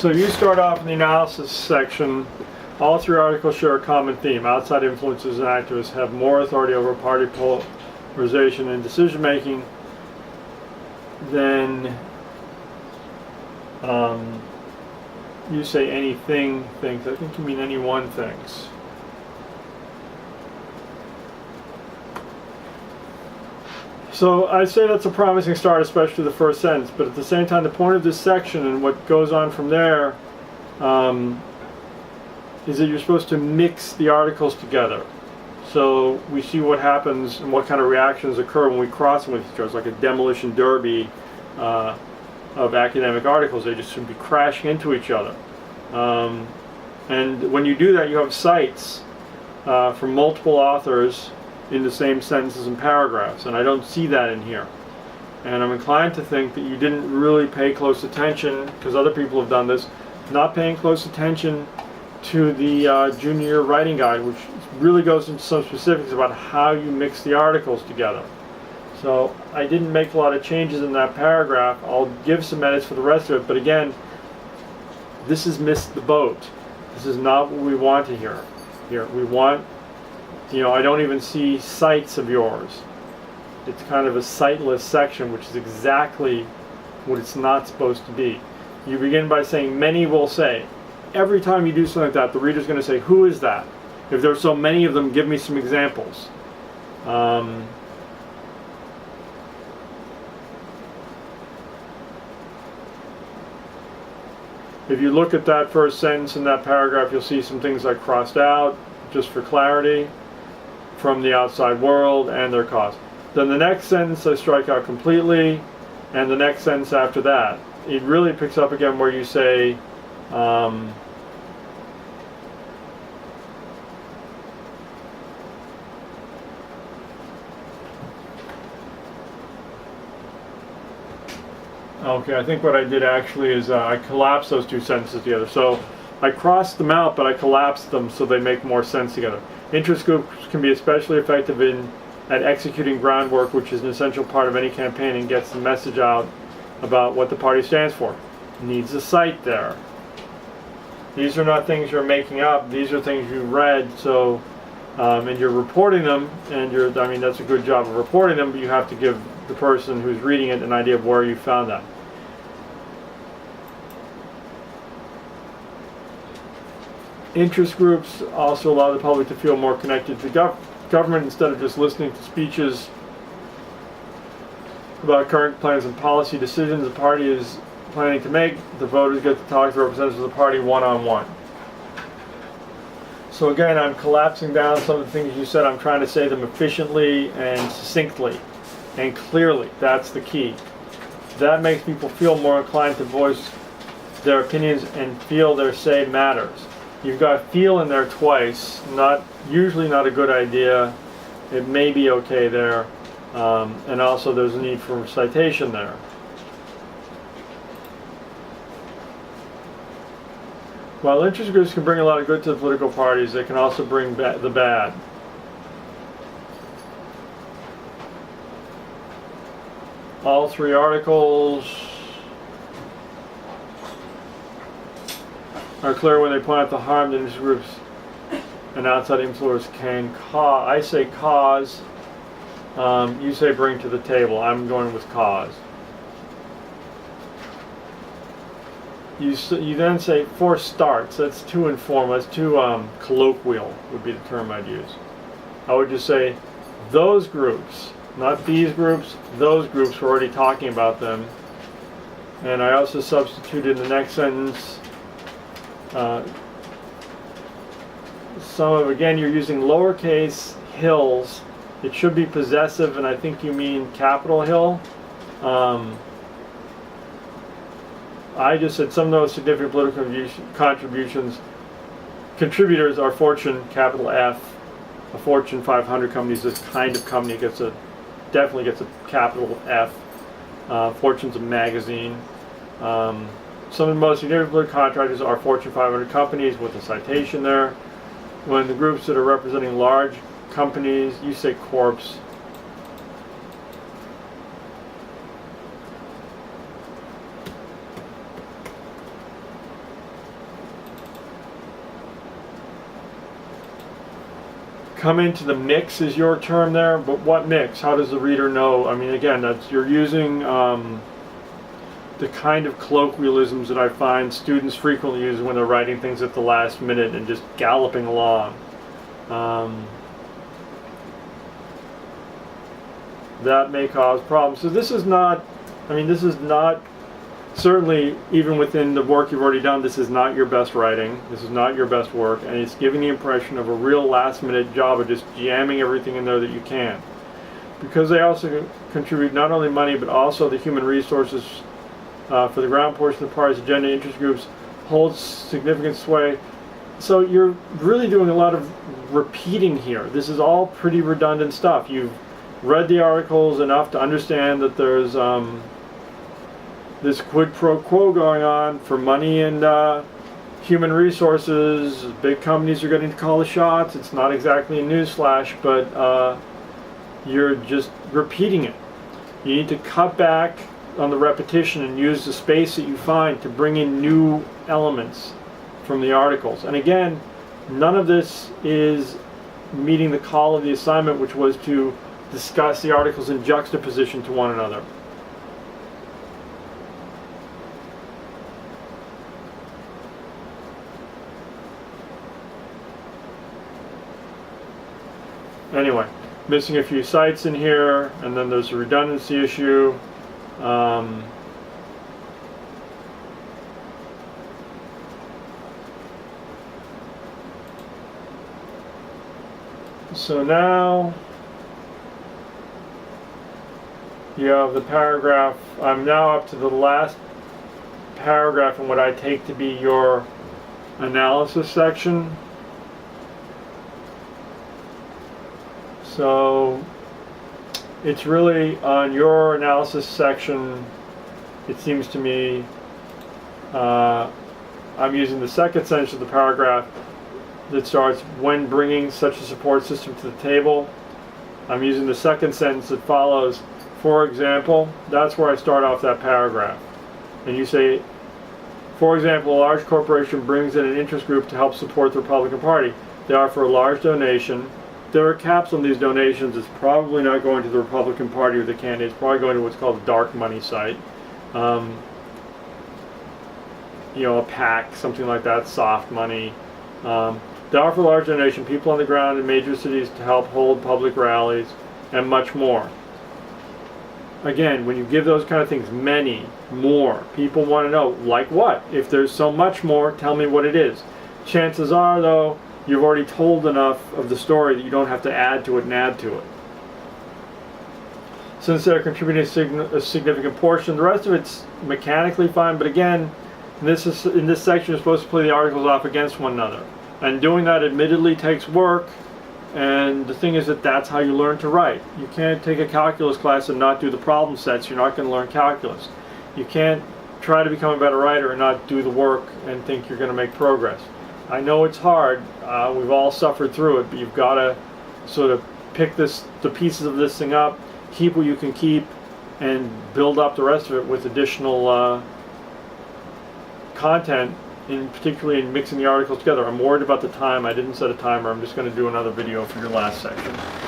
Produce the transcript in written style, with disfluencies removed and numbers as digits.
So you start off in the analysis section. All three articles share a common theme. Outside influencers and activists have more authority over party polarization and decision making than you say anything things. I think you mean any one things. So I say that's a promising start, especially the first sentence, but at the same time the point of this section and what goes on from there is that you're supposed to mix the articles together. So we see what happens and what kind of reactions occur when we cross them with each other. It's like a demolition derby of academic articles. They just seem to be crashing into each other. And when you do that, you have cites from multiple authors in the same sentences and paragraphs, and I don't see that in here. And I'm inclined to think that you didn't really pay close attention, because other people have done this, not paying close attention to the junior writing guide, which really goes into some specifics about how you mix the articles together. So I didn't make a lot of changes in that paragraph. I'll give some edits for the rest of it, but again, this has missed the boat. This is not what we want to hear. Here we want, I don't even see cites of yours. It's kind of a citeless section, which is exactly what it's not supposed to be. You begin by saying, many will say. Every time you do something like that, the reader's going to say, who is that? If there are so many of them, give me some examples. If you look at that first sentence in that paragraph, you'll see some things I crossed out, just for clarity, from the outside world and their cause. Then the next sentence I strike out completely, and the next sentence after that. It really picks up again where you say, okay, I think what I did actually is I collapsed those two sentences together. So I crossed them out, but I collapsed them so they make more sense together. Interest groups can be especially effective at executing groundwork, which is an essential part of any campaign and gets the message out about what the party stands for. Needs a cite there. These are not things you're making up. These are things you read. So, and you're reporting them, and that's a good job of reporting them, but you have to give the person who's reading it an idea of where you found that. Interest groups also allow the public to feel more connected to government instead of just listening to speeches about current plans and policy decisions the party is planning to make. The voters get to talk to representatives of the party one-on-one. So again, I'm collapsing down some of the things you said. I'm trying to say them efficiently and succinctly and clearly. That's the key. That makes people feel more inclined to voice their opinions and feel their say matters. You've got feel in there twice, usually not a good idea. It may be okay there, and also there's a need for citation there. While interest groups can bring a lot of good to the political parties, they can also bring the bad. All three articles are clear when they point out the harm that interest groups and outside influence can cause. I say cause, you say bring to the table. I'm going with cause. You then say for starts. That's too informal. That's too colloquial would be the term I'd use. I would just say those groups, not these groups, those groups, we're already talking about them. And I also substituted in the next sentence again, you're using lowercase hills. It should be possessive, and I think you mean capital Hill. I just said some of those significant political contributors are Fortune, capital F. A Fortune 500 company is this kind of company. Definitely gets a capital F. Fortune's a magazine. Some of the most significant contractors are Fortune 500 companies with a citation there. When the groups that are representing large companies, you say corps. come into the mix is your term there, but what mix? How does the reader know? I mean, again, that's, you're using the kind of colloquialisms that I find students frequently use when they're writing things at the last minute and just galloping along. That may cause problems. So this is not, I mean, this is not, certainly even within the work you've already done, this is not your best writing. This is not your best work, and it's giving the impression of a real last-minute job of just jamming everything in there that you can. Because they also contribute not only money, but also the human resources for the ground portion of the party's agenda interest groups holds significant sway. So you're really doing a lot of repeating here. This is all pretty redundant stuff. You've read the articles enough to understand that there's this quid pro quo going on for money and human resources. Big companies are getting to call the shots. It's not exactly a newsflash, but you're just repeating it. You need to cut back on the repetition and use the space that you find to bring in new elements from the articles. And again, none of this is meeting the call of the assignment, which was to discuss the articles in juxtaposition to one another. Anyway, missing a few sites in here, and then there's a redundancy issue. So now you have the paragraph. I'm now up to the last paragraph in what I take to be your analysis section. So it's really on your analysis section, it seems to me, I'm using the second sentence of the paragraph that starts, when bringing such a support system to the table. I'm using the second sentence that follows, for example. That's where I start off that paragraph. And you say, for example, a large corporation brings in an interest group to help support the Republican Party. They offer a large donation. There are caps on these donations. It's probably not going to the Republican Party or the candidate. It's probably going to what's called a dark money site. You know, a PAC, something like that, soft money. They offer large donation, people on the ground in major cities to help hold public rallies, and much more. Again, when you give those kind of things, many, more, people want to know, like what? If there's so much more, tell me what it is. Chances are, though, you've already told enough of the story that you don't have to add to it and add to it. Since they're contributing a significant portion, the rest of it's mechanically fine, but again, in this section, you're supposed to play the articles off against one another. And doing that admittedly takes work, and the thing is that that's how you learn to write. You can't take a calculus class and not do the problem sets. You're not going to learn calculus. You can't try to become a better writer and not do the work and think you're going to make progress. I know it's hard. We've all suffered through it, but you've got to sort of pick the pieces of this thing up, keep what you can keep, and build up the rest of it with additional content, particularly in mixing the articles together. I'm worried about the time. I didn't set a timer. I'm just going to do another video for your last section.